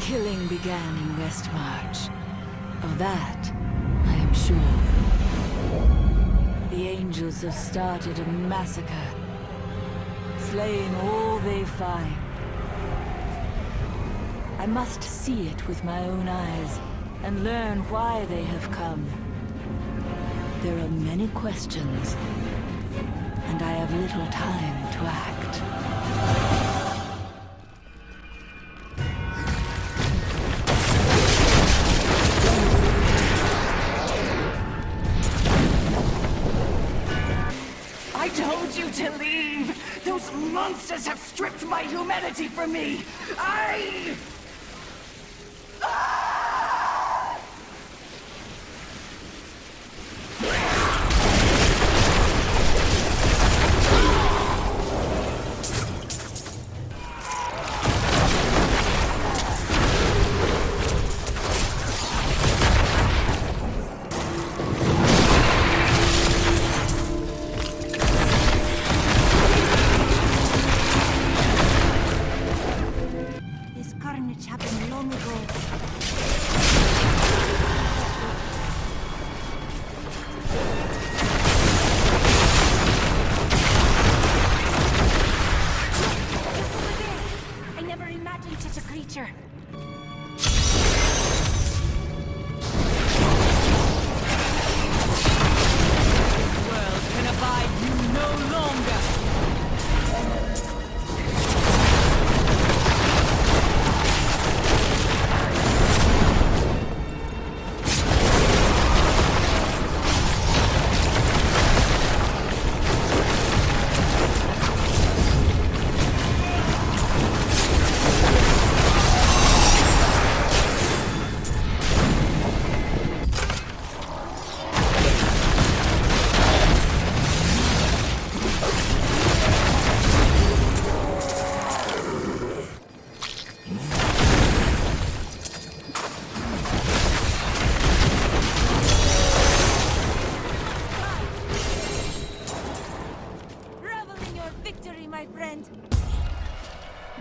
killing began in Westmarch. Of that, I am sure. The angels have started a massacre, slaying all they find. I must see it with my own eyes, and learn why they have come. There are many questions, and I have little time to act. I told you to leave! Those monsters have stripped my humanity from me!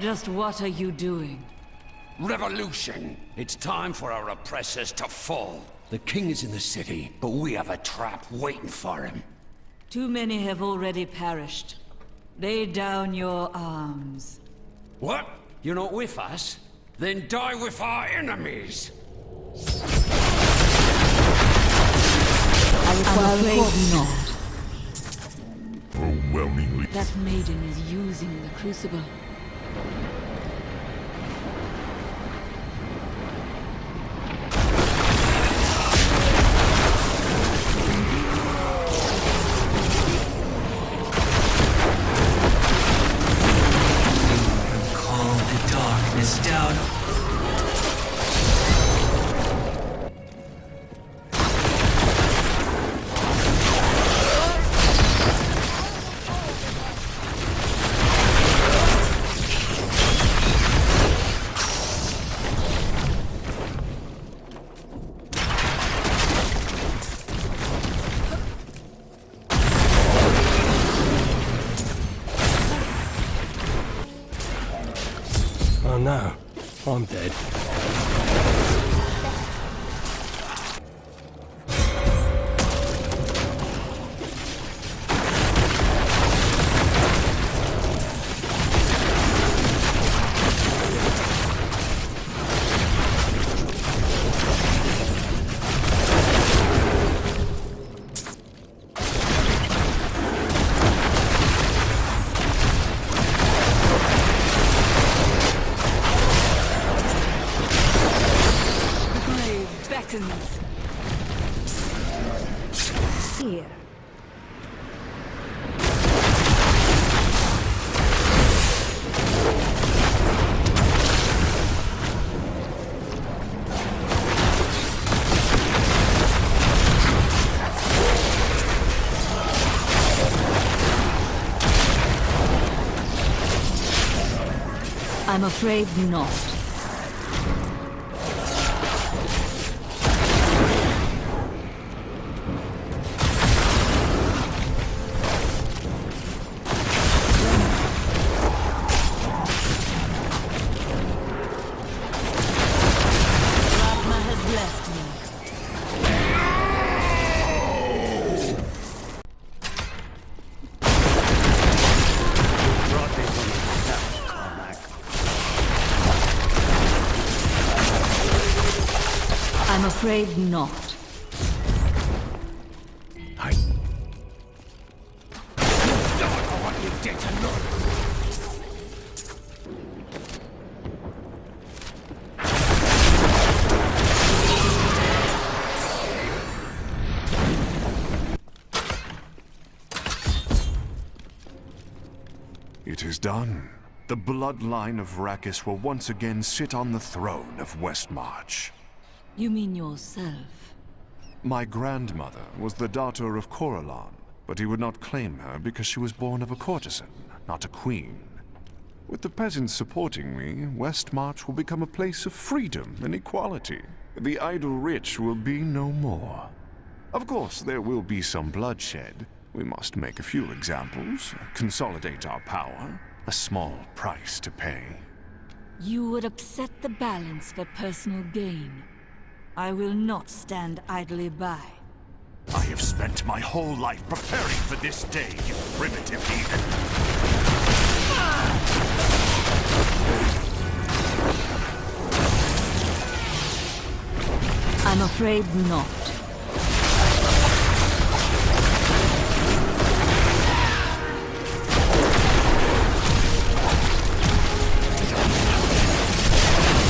Just what are you doing? Revolution! It's time for our oppressors to fall. The king is in the city, but we have a trap waiting for him. Too many have already perished. Lay down your arms. What? You're not with us? Then die with our enemies! I'm afraid not. Overwhelmingly. That maiden is using the crucible. Calm the darkness down. Oh no, I'm dead. Here. I'm afraid not. afraid not. I don't know what you did to Lord. It is done. The bloodline of Rakis will once again sit on the throne of Westmarch. You mean yourself? My grandmother was the daughter of Coralon, but he would not claim her because she was born of a courtesan, not a queen. With the peasants supporting me, Westmarch will become a place of freedom and equality. The idle rich will be no more. Of course, there will be some bloodshed. We must make a few examples, consolidate our power. A small price to pay. You would upset the balance for personal gain. I will not stand idly by. I have spent my whole life preparing for this day, you primitive heathen. I'm afraid not.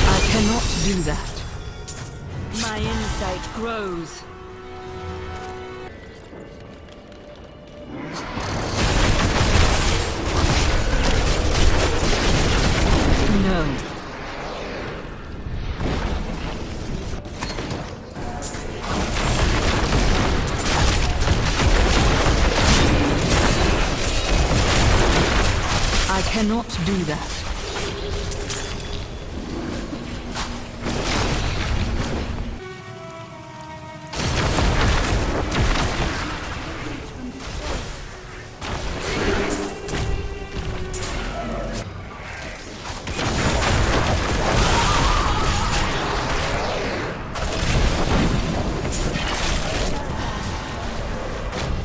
I cannot do that. My insight grows. No. I cannot do that.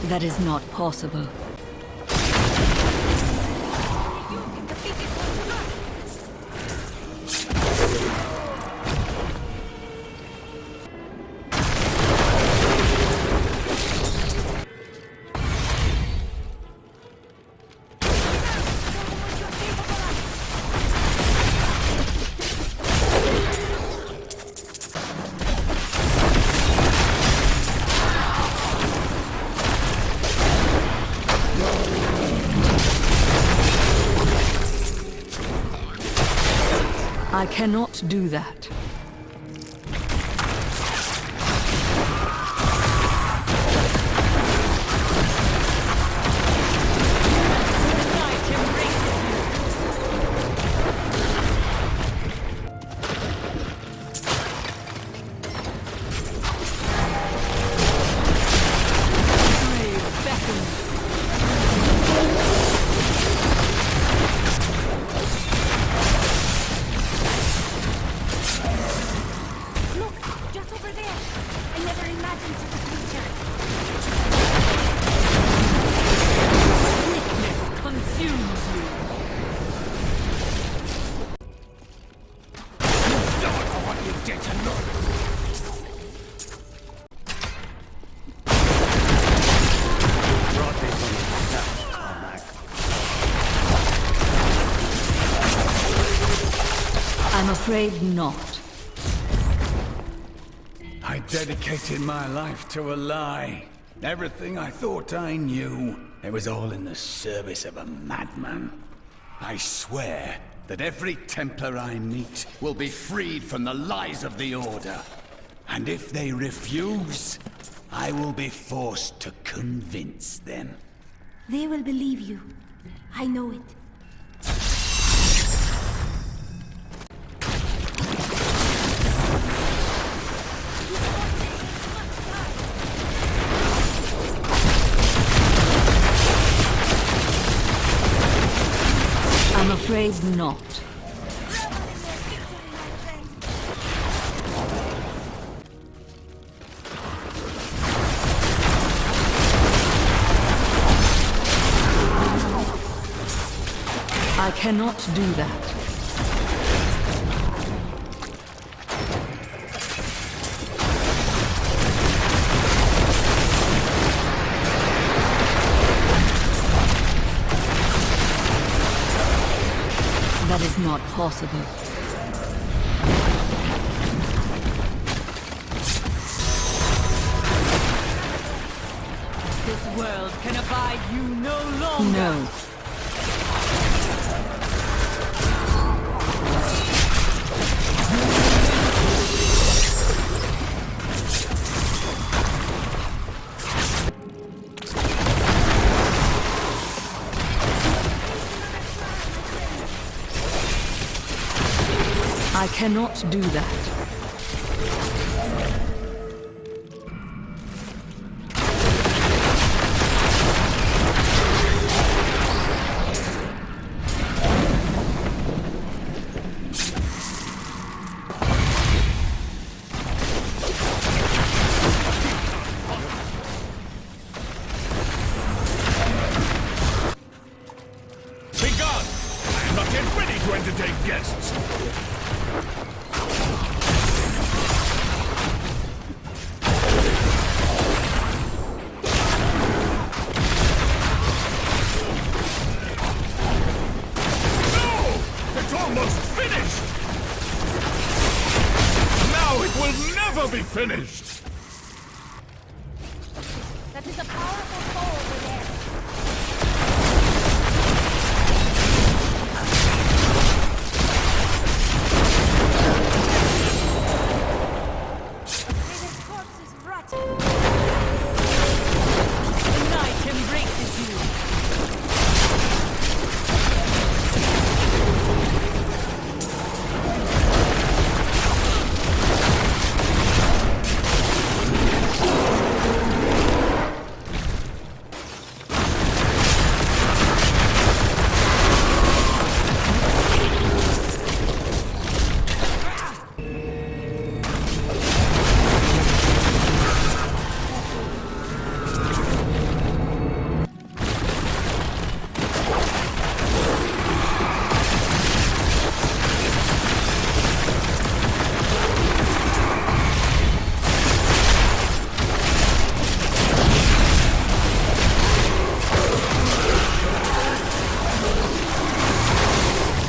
That is not possible. I cannot do that. I'm afraid not. I dedicated my life to a lie. Everything I thought I knew, it was all in the service of a madman. I swear that every Templar I meet will be freed from the lies of the Order. And if they refuse, I will be forced to convince them. They will believe you. I know it. I'm afraid not. I cannot do that. That is not possible. This world can abide you no longer. No. I cannot do that. Begone! I am not yet ready to entertain guests. Be finished! That is a powerful foe over there. His corpse is rotten. The night embraces you.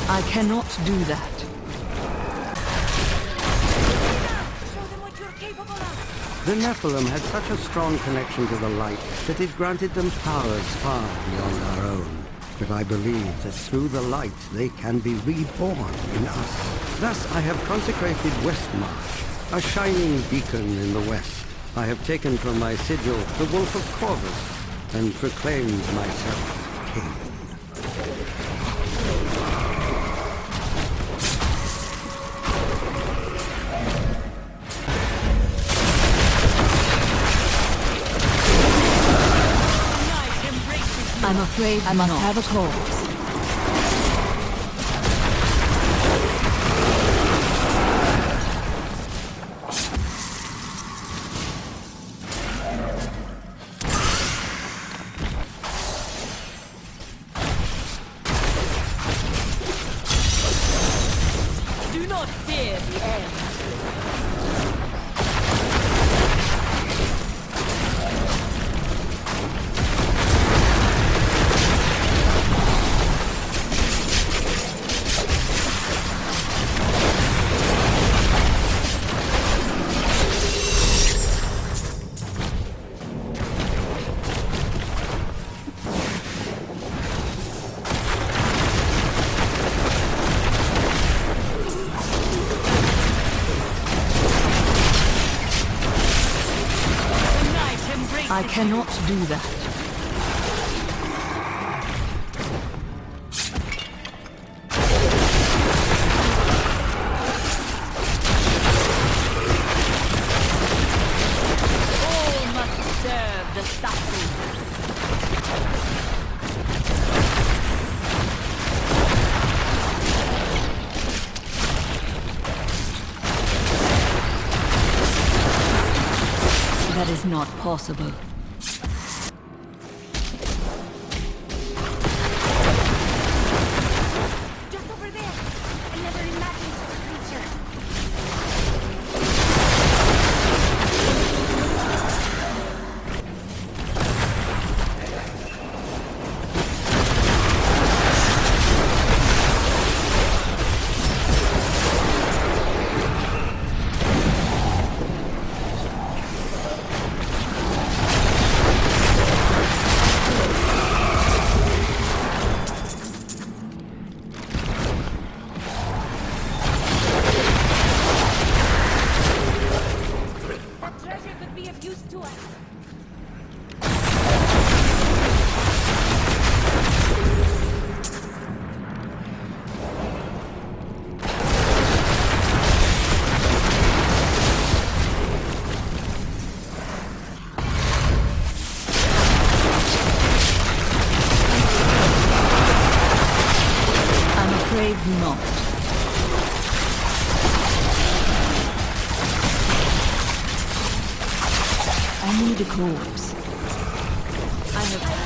I cannot do that. Show them what you're capable of. The Nephilim had such a strong connection to the light that it granted them powers far beyond our own. But I believe that through the light they can be reborn in us. Thus I have consecrated Westmarch, a shining beacon in the west. I have taken from my sigil the Wolf of Corvus and proclaimed myself king. I'm afraid I must have a corpse. Do not fear the end. I cannot do that. All must serve the suffering. That is not possible. Just over there. I never imagined such a creature. need a corpse. I have...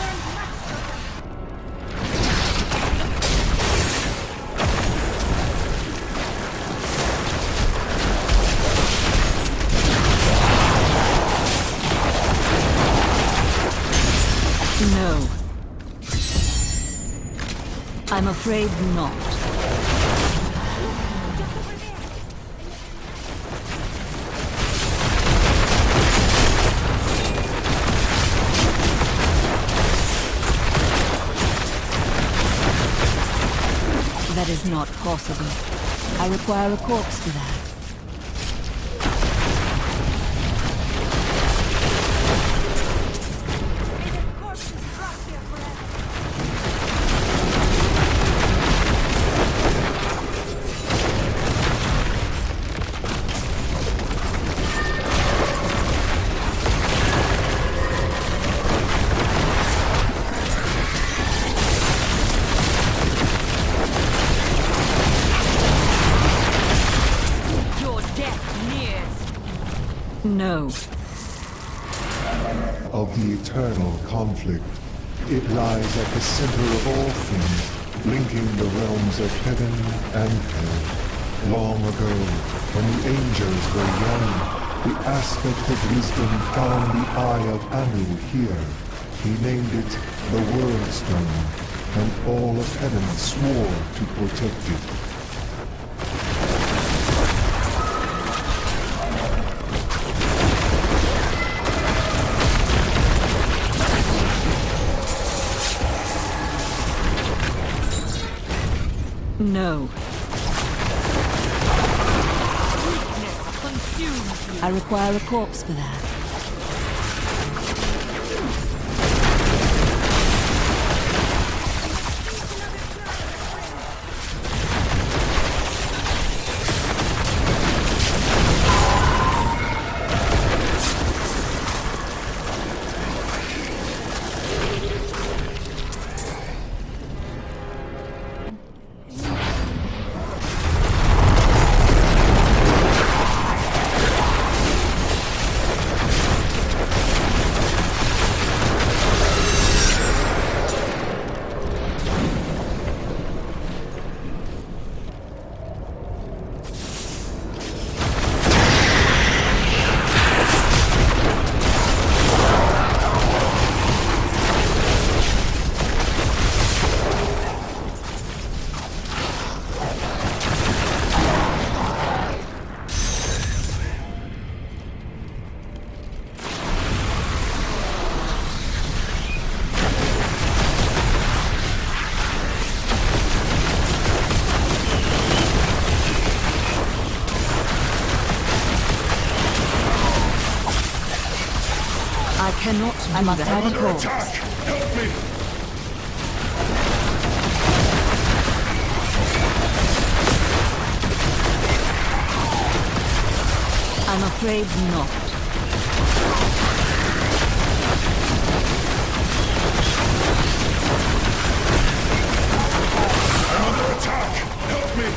No. I'm afraid not. That is not possible. I require a corpse for that. No. Of the eternal conflict, it lies at the center of all things, linking the realms of heaven and hell. Long ago, when the angels were young, the aspect of wisdom found the eye of Anu here. He named it the World Stone, and all of heaven swore to protect it. No. I require a corpse for that. I must have a corpse. Help me! I'm afraid not. I'm under attack! Help me!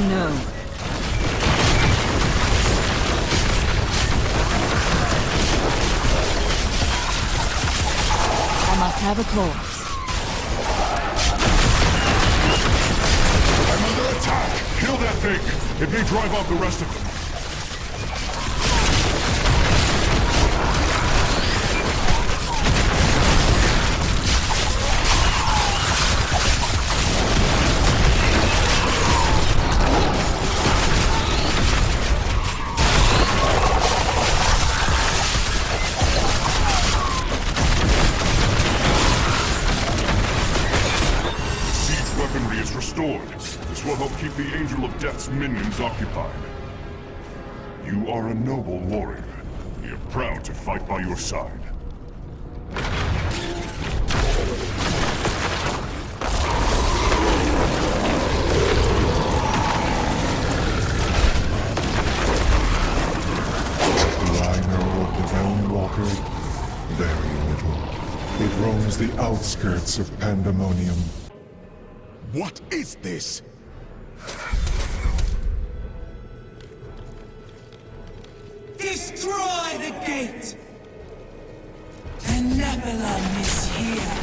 No. I must have a corpse. I'm under attack! Kill that thing! It may drive off the rest of them. This will help keep the Angel of Death's minions occupied. You are a noble warrior. We are proud to fight by your side. Do I know of the Realm Walker? Very little. It roams the outskirts of Pandemonium. What is this? Destroy the gate! And Nebulum is here.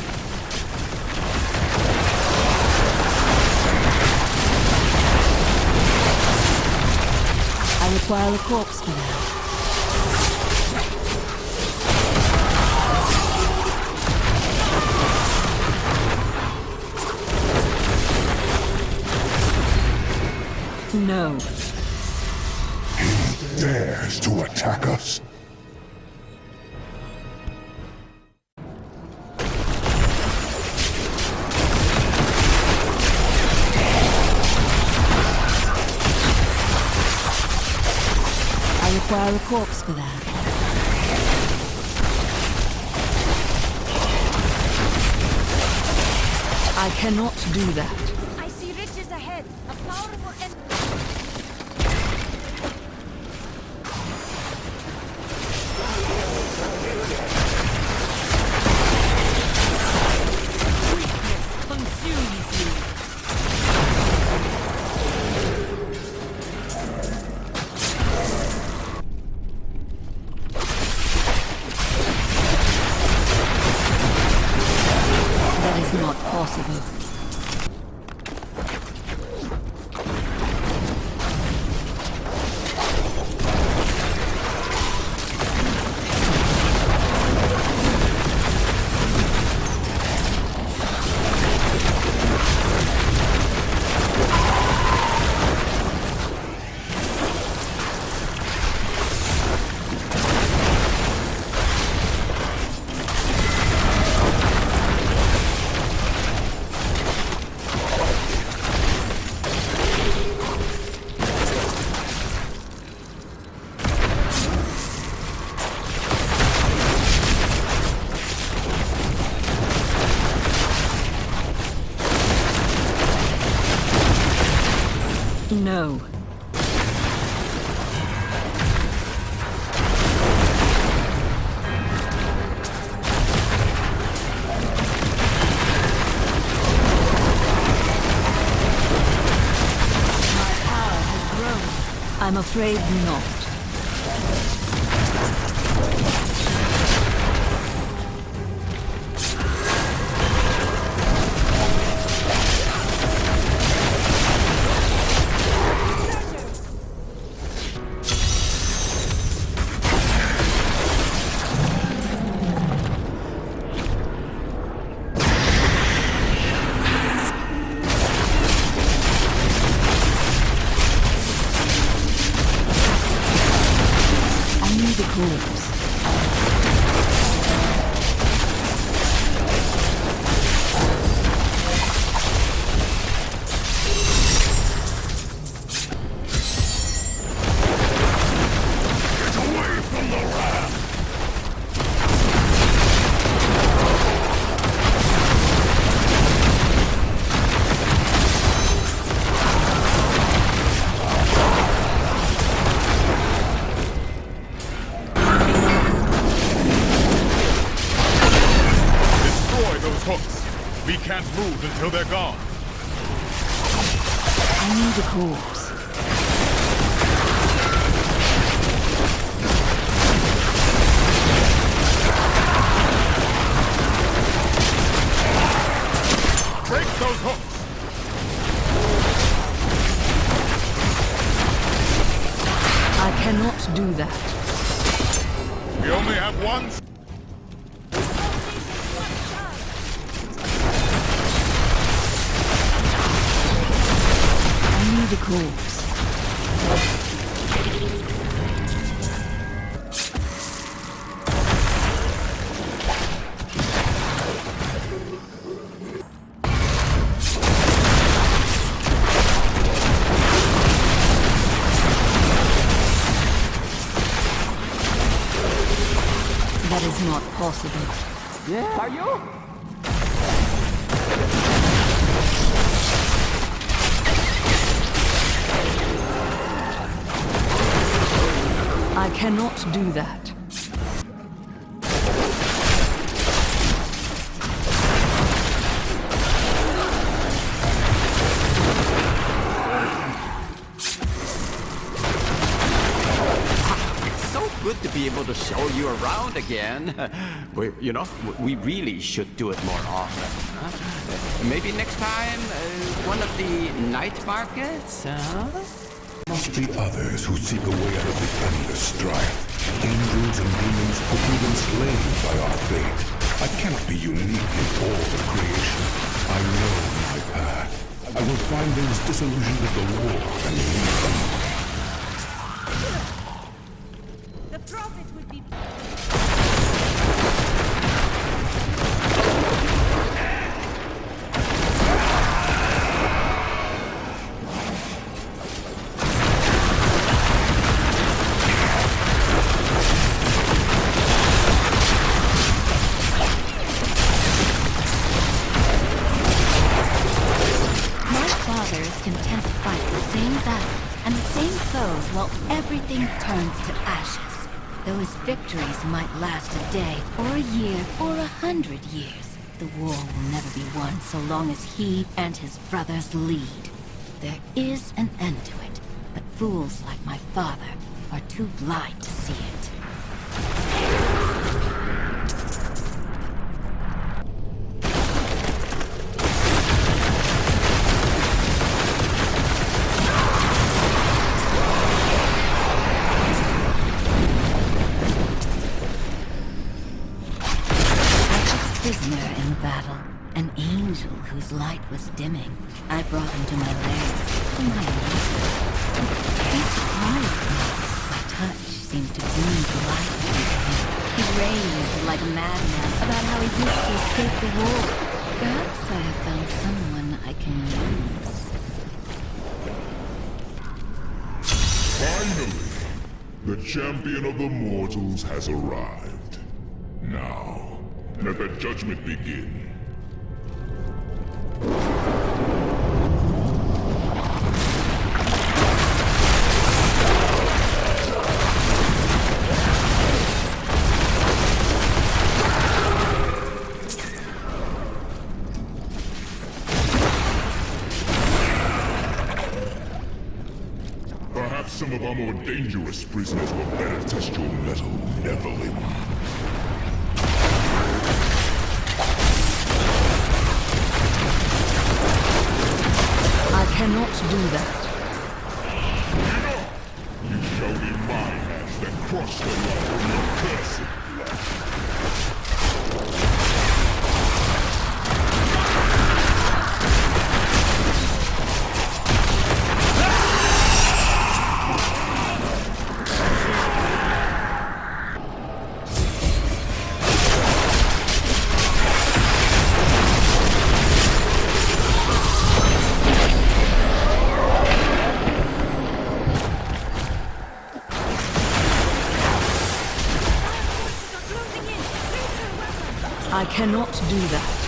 I require a corpse for that. No. He dares to attack us. I require a corpse for that. I cannot do that. I see riches ahead. A powerful enemy. Consumes you. That is not possible. No. I'm afraid not. The corpse. Get away from the ram! Hooks. We can't move until they're gone. I need a corpse. Break those hooks! I cannot do that. We only have one. The corpse. That is not possible. Yeah, are you? I cannot do that. It's so good be able to show you around again. We really should do it more often. Huh? Maybe next time, one of the night markets, huh? Must be others who seek a way out of the endless strife. Angels and demons who be enslaved by our fate. I cannot be unique in all of creation. I know my path. I will find those disillusioned of the war and lead them. The prophet would be... content to fight the same battles and the same foes while everything turns to ashes. Those victories might last a day, or a year, or 100 years. The war will never be won so long as he and his brothers lead. There is an end to it, but fools like my father are too blind to see it. Prisoner in the battle, an angel whose light was dimming. I brought him to my lair, to my amusement. He surprised me. My touch seemed to breathe life into him. He raved like a madman about how he used to escape the war. Perhaps I have found someone I can use. Finally, the champion of the mortals has arrived. Now, let the judgment begin. Perhaps some of our more dangerous prisoners will better test your mettle, Nephilim. I cannot do that. Enough! You showed in my hands that crushed the love from your cursed blood. I cannot do that.